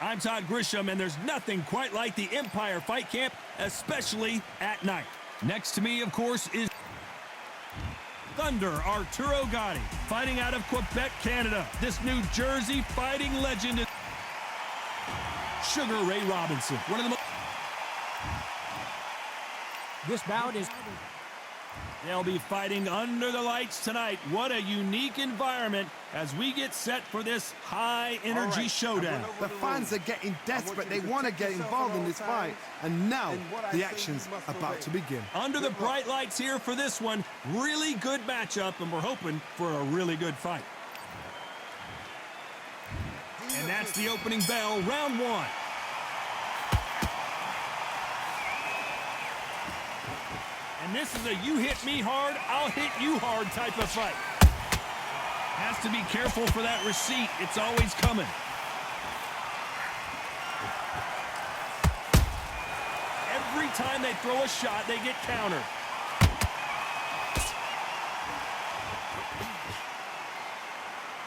I'm Todd Grisham, and there's nothing quite like the Empire Fight Camp, especially at night. Next to me, of course, is Thunder Arturo Gatti, fighting out of Quebec, Canada. This New Jersey fighting legend is Sugar Ray Robinson. One of the most... This bout is... They'll be fighting under the lights tonight. What a unique environment as we get set for this high-energy showdown. The fans are getting desperate. They want to get involved in this fight. And now the action's about to begin. Under the bright lights here for this one. Really good matchup, and we're hoping for a really good fight. And that's the opening bell, round one. And this is a you hit me hard, I'll hit you hard type of fight. Has to be careful for that receipt. It's always coming. Every time they throw a shot, they get countered.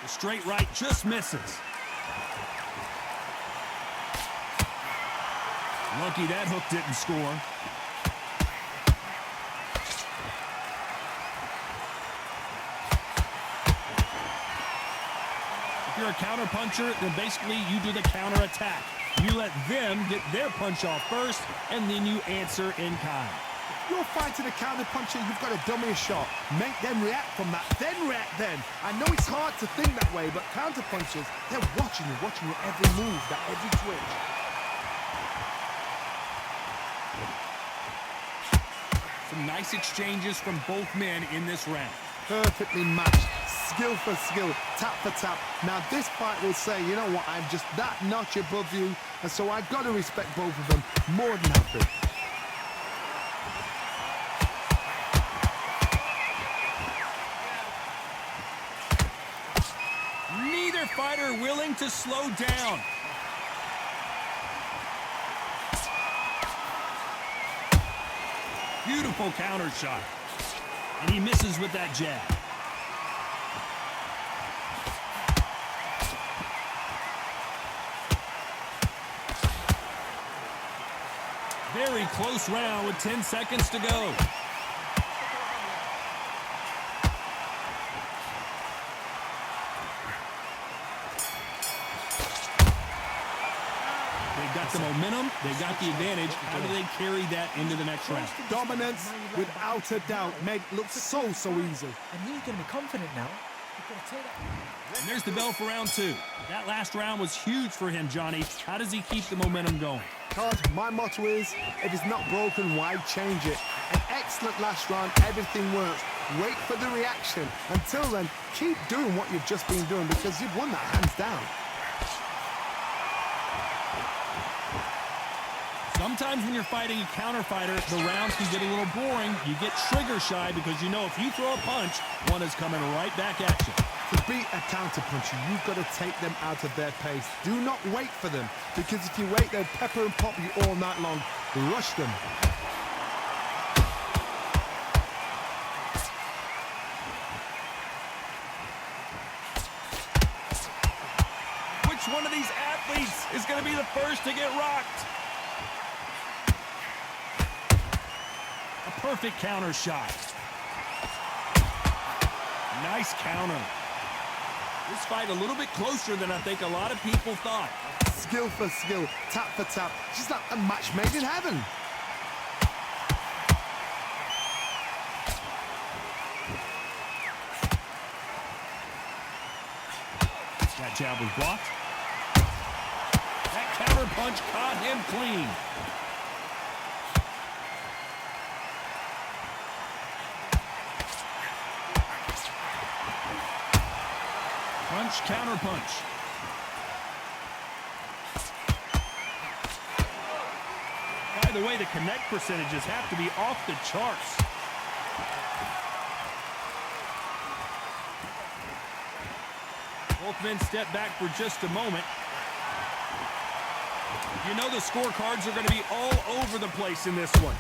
The straight right just misses. Lucky that hook didn't score. If you're a counter puncher, then basically you do the counter attack. You let them get their punch off first, and then you answer in kind. You're fighting a counter puncher, you've got to dummy a shot. Make them react from that, then react then. I know it's hard to think that way, but counter punchers, they're watching you every move, that every twitch. Some nice exchanges from both men in this round. Perfectly matched, skill for skill, tap for tap. Now this fight will say, you know what, I'm just that notch above you, and so I've got to respect both of them more than happy. Neither fighter willing to slow down. Beautiful counter shot. And he misses with that jab. Very close round with 10 seconds to go. They got the momentum, they got the advantage. How do they carry that into the next round? Dominance, without a doubt, made it look so easy. And he's going to be confident now. And there's the bell for round two. That last round was huge for him, Johnny. How does he keep the momentum going? Todd, my motto is, if it's not broken, why change it? An excellent last round, everything works. Wait for the reaction. Until then, keep doing what you've just been doing because you've won that hands down. Sometimes when you're fighting a counter fighter, the rounds can get a little boring. You get trigger shy because you know if you throw a punch, one is coming right back at you. To beat a counter puncher, you've got to take them out of their pace. Do not wait for them, because if you wait, they'll pepper and pop you all night long. Rush them. Which one of these athletes is going to be the first to get rocked? A perfect counter shot. Nice counter. This fight a little bit closer than I think a lot of people thought. Skill for skill, tap for tap. Just like a match made in heaven. That jab was blocked. That counter punch caught him clean. Punch, counter punch. By the way, the connect percentages have to be off the charts. Both men step back for just a moment. You know the scorecards are going to be all over the place in this one.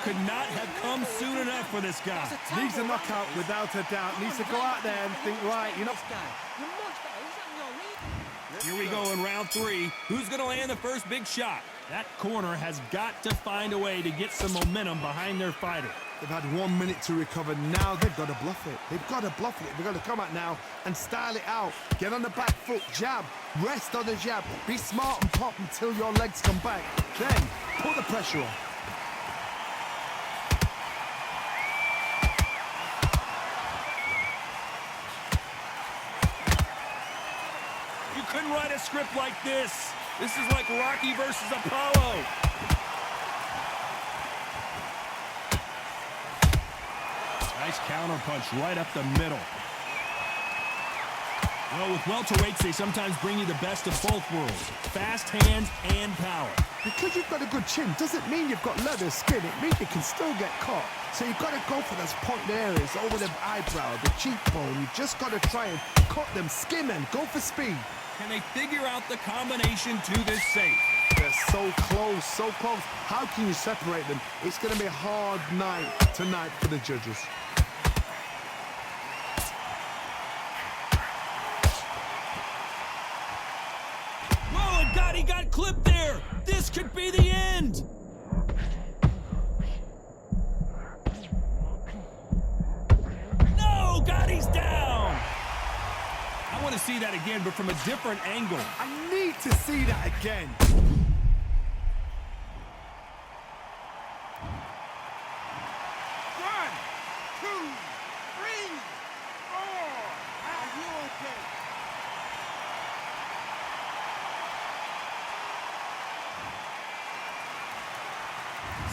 could not have come soon enough for this guy. Needs a knockout without a doubt. Needs to go out there and think, right, you know. Here we go in round 3. Who's going to land the first big shot? That corner has got to find a way to get some momentum behind their fighter. They've had 1 minute to recover. Now they've got to bluff it. They've got to bluff it. They've got to come out now and style it out. Get on the back foot, jab, rest on the jab. Be smart and pop until your legs come back. Then put the pressure on. You couldn't write a script like this. This is like Rocky versus Apollo. Nice counter punch right up the middle. Well, with welterweights, they sometimes bring you the best of both worlds. Fast hands and power. Because you've got a good chin doesn't mean you've got leather skin. It means you can still get caught. So you've got to go for those point areas over the eyebrow, the cheekbone. You've just got to try and cut them, skim them, go for speed. Can they figure out the combination to this safe? They're so close, so close. How can you separate them? It's going to be a hard night tonight for the judges. Whoa, and Gatti got clipped there. This could be the end. No, Gatti's down. I want to see that again, but from a different angle. I need to see that again. 1, 2, 3, 4. Are you okay?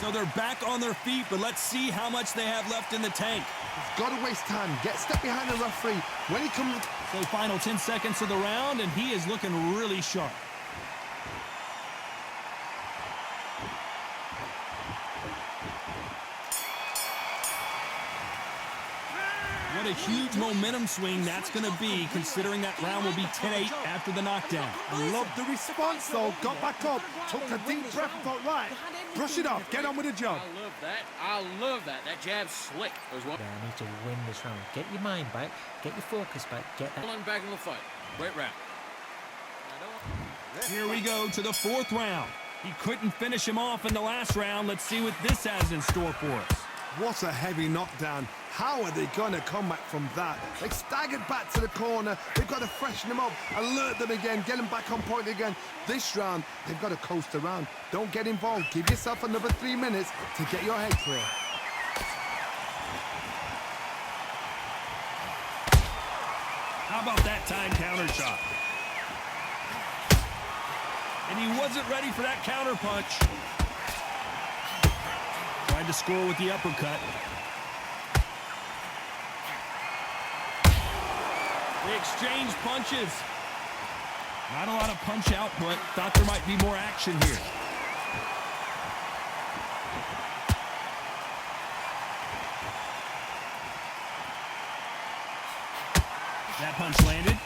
So they're back on their feet, but let's see how much they have left in the tank. He's got to waste time. Get step behind the referee. When he comes... So final 10 seconds of the round, and he is looking really sharp. What a huge momentum swing that's going to be, considering that round will be 10-8 after the knockdown. I love the response, though. Got back up, took a deep breath, thought, right, brush it off, get on with the job. I love that. I love that. That jab's slick. There's one. I need to win this round. Get your mind back, get your focus back, get that. Back in the fight. Great round. Here we go to the 4th round. He couldn't finish him off in the last round. Let's see what this has in store for us. What a heavy knockdown. How are they going to come back from that? They staggered back to the corner. They've got to freshen them up, alert them again, get them back on point again. This round, they've got to coast around. Don't get involved. Give yourself another 3 minutes to get your head clear. How about that time counter shot? And he wasn't ready for that counter punch. Tried to score with the uppercut. They exchanged punches. Not a lot of punch output. Thought there might be more action here. That punch landed.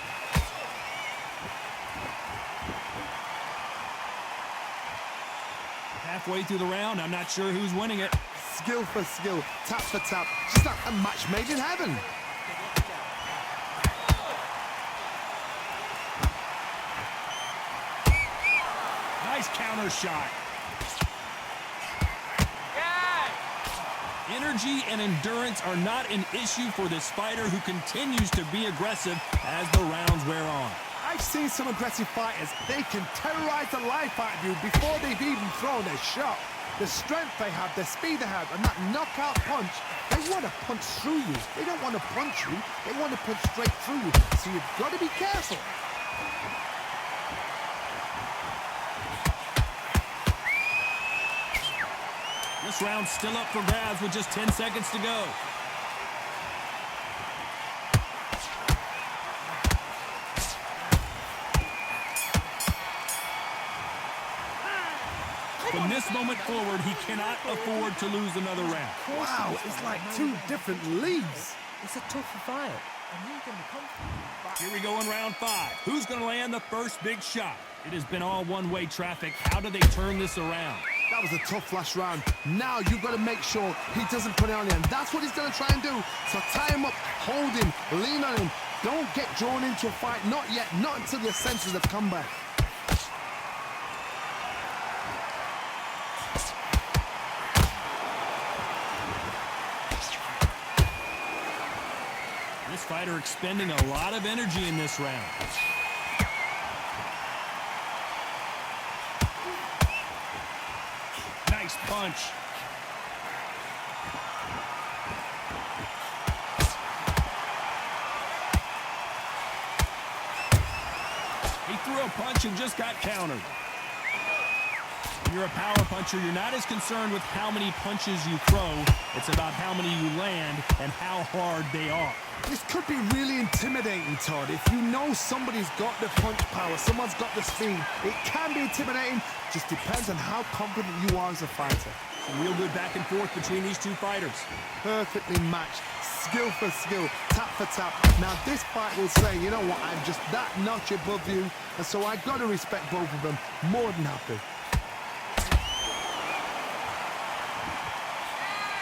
Halfway through the round, I'm not sure who's winning it. Skill for skill, tap for tap. Just like a match made in heaven. Nice counter shot. Energy and endurance are not an issue for this fighter who continues to be aggressive as the rounds wear on. I've seen some aggressive fighters. They can terrorize the life out of you before they've even thrown a shot. The strength they have, the speed they have, and that knockout punch, they want to punch through you. They don't want to punch you. They want to punch straight through you. So you've got to be careful. This round's still up for grabs with just 10 seconds to go. From this moment forward, he cannot afford to lose another round. Wow, it's like 2 different leagues. It's a tough fight. And you can be confident. Here we go in round 5. Who's going to land the first big shot? It has been all one-way traffic. How do they turn this around? That was a tough last round. Now you've got to make sure he doesn't put it on you. And that's what he's going to try and do. So tie him up, hold him, lean on him. Don't get drawn into a fight. Not yet. Not until your senses have come back. This fighter expending a lot of energy in this round. Nice punch. He threw a punch and just got countered. When you're a power puncher, you're not as concerned with how many punches you throw. It's about how many you land and how hard they are. This could be really intimidating, Todd. If you know somebody's got the punch power, someone's got the speed, it can be intimidating. Just depends on how confident you are as a fighter. Some real good back and forth between these two fighters. Perfectly matched, skill for skill, tap for tap. Now this fight will say, you know what, I'm just that notch above you, and so I got to respect both of them. More than happy.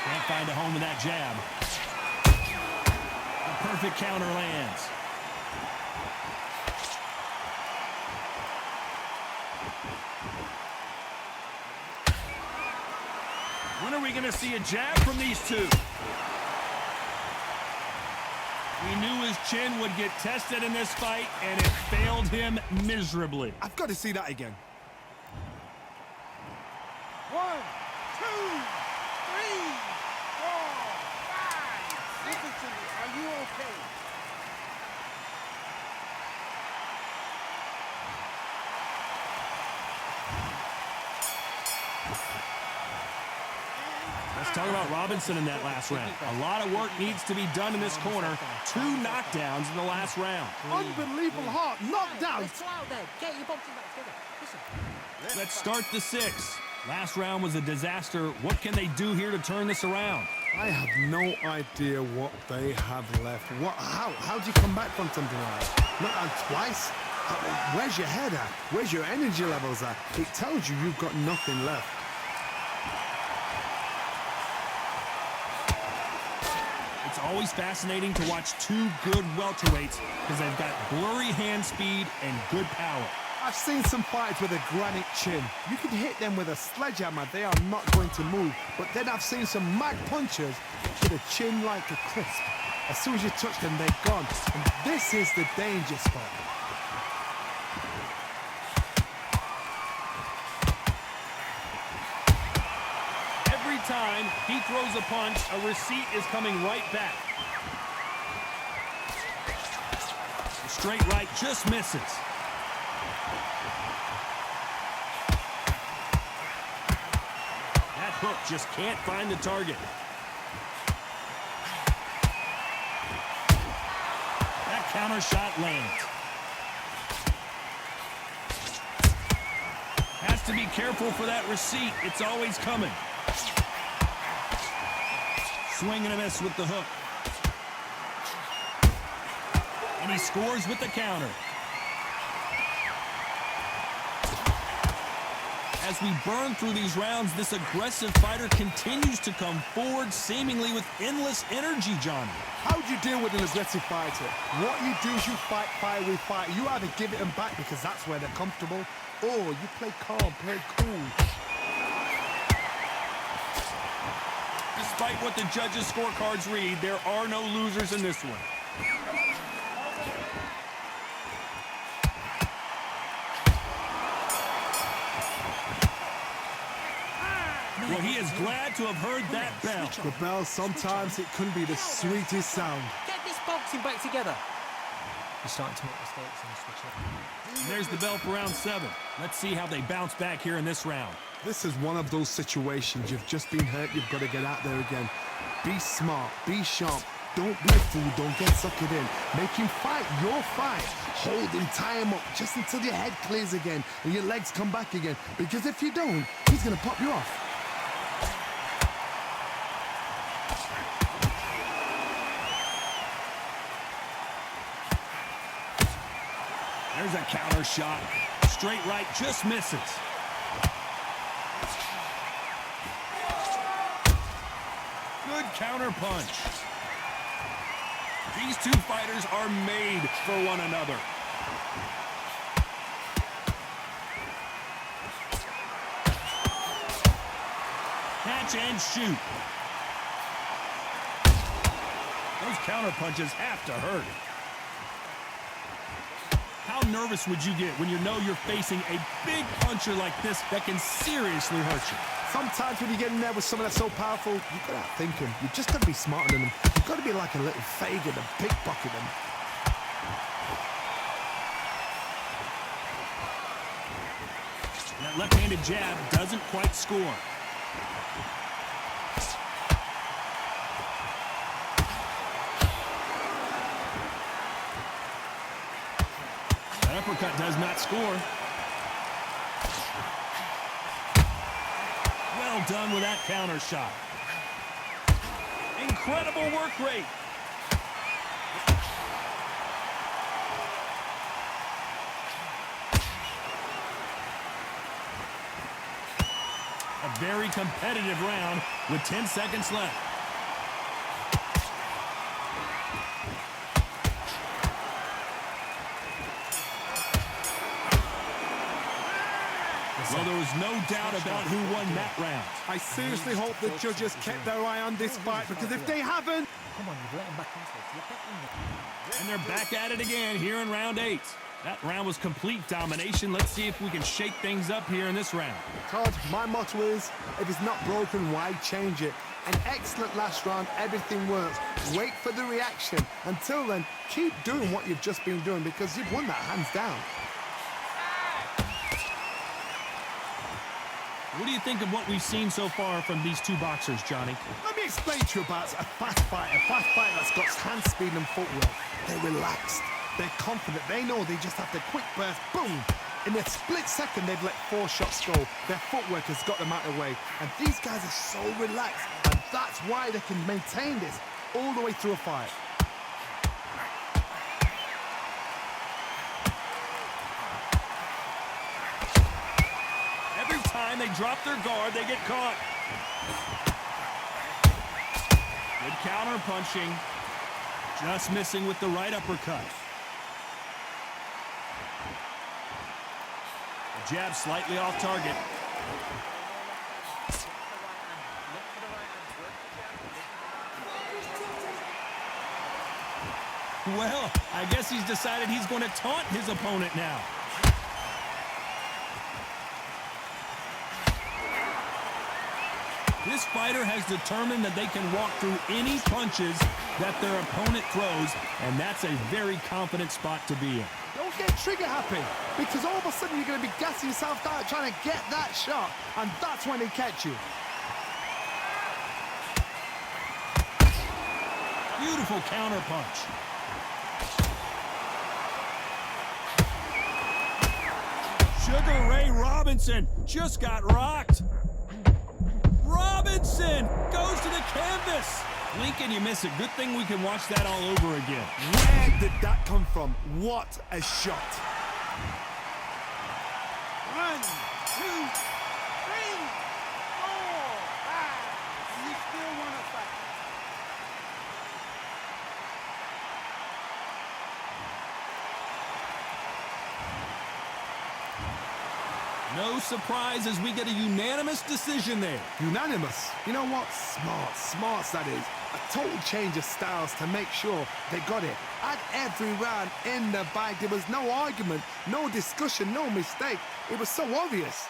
Can't find a home with that jab. A perfect counter lands. When are we going to see a jab from these two? We knew his chin would get tested in this fight, and it failed him miserably. I've got to see that again. 1, 2, 3, 4, 5. Listen to me. Are you okay? Let's talk about Robinson in that last round. A lot of work needs to be done in this corner. 2 knockdowns in the last round. Unbelievable heart, knockdown. Let's go out there. Get your boxing back together. Listen. Let's start the 6th. Last round was a disaster. What can they do here to turn this around? I have no idea what they have left. How do you come back from something like that? Not on twice? Where's your head at? Where's your energy levels at? It tells you you've got nothing left. It's always fascinating to watch 2 good welterweights because they've got blurry hand speed and good power. I've seen some fighters with a granite chin. You can hit them with a sledgehammer, they are not going to move. But then I've seen some mad punchers with a chin like a crisp. As soon as you touch them, they're gone. And this is the danger spot. Every time he throws a punch, a receipt is coming right back. The straight right just misses. That hook just can't find the target. That counter shot lands. Has to be careful for that receipt. It's always coming. Swing and a miss with the hook. And he scores with the counter. As we burn through these rounds, this aggressive fighter continues to come forward, seemingly with endless energy, Johnny. How do you deal with an aggressive fighter? What you do is you fight fire with fire. You either give it them back because that's where they're comfortable, or you play calm, play cool. Despite what the judges' scorecards read, there are no losers in this one. Well, he is glad to have heard that bell. The bell, sometimes it can be the sweetest sound. Get this boxing back together. You're starting to make mistakes in the switch up. And there's the bell for round 7. Let's see how they bounce back here in this round. This is one of those situations. You've just been hurt. You've got to get out there again. Be smart. Be sharp. Don't be a fool. Don't get suckered in. Make him fight your fight. Hold him, tie him up just until your head clears again and your legs come back again. Because if you don't, he's going to pop you off. There's a counter shot. Straight right just misses. Good counter punch. These two fighters are made for one another. Catch and shoot. Those counter punches have to hurt. How nervous would you get when you know you're facing a big puncher like this that can seriously hurt you? Sometimes when you get in there with someone that's so powerful, you've got to outthink him. You've just got to be smarter than them. You've got to be like a little Fagin and pickpocket them. That left-handed jab doesn't quite score. That uppercut does not score. Well done with that counter shot. Incredible work rate. A very competitive round with 10 seconds left. Well, there was no doubt about who won that round. I seriously hope the judges kept their eye on this fight, because if they haven't... Come on, you've let him back into it. You're back in it. And they're back at it again here in round 8. That round was complete domination. Let's see if we can shake things up here in this round. Todd, my motto is, if it's not broken, why change it? An excellent last round, everything works. Wait for the reaction. Until then, keep doing what you've just been doing, because you've won that hands down. What do you think of what we've seen so far from these two boxers, Johnny? Let me explain to you about a fast fighter that's got hand speed and footwork. They're relaxed. They're confident. They know they just have to quick burst, boom. In a split second, they've let 4 shots go. Their footwork has got them out of the way. And these guys are so relaxed. And that's why they can maintain this all the way through a fight. Every time they drop their guard, they get caught. Good counter punching. Just missing with the right uppercut. The jab slightly off target. Well, I guess he's decided he's going to taunt his opponent now. This fighter has determined that they can walk through any punches that their opponent throws, and that's a very confident spot to be in. Don't get trigger happy, because all of a sudden you're going to be gassing yourself out trying to get that shot, and that's when they catch you. Beautiful counter punch. Sugar Ray Robinson just got rocked. Robinson goes to the canvas. Lincoln, you miss it. Good thing we can watch that all over again. Where did that come from? What a shot. 1, 2, 3, 4, 5. You still want to fight. No surprise as we get a unanimous decision there. Unanimous. You know what? Smarts that is. A total change of styles to make sure they got it. At every round in the bag, there was no argument, no discussion, no mistake. It was so obvious.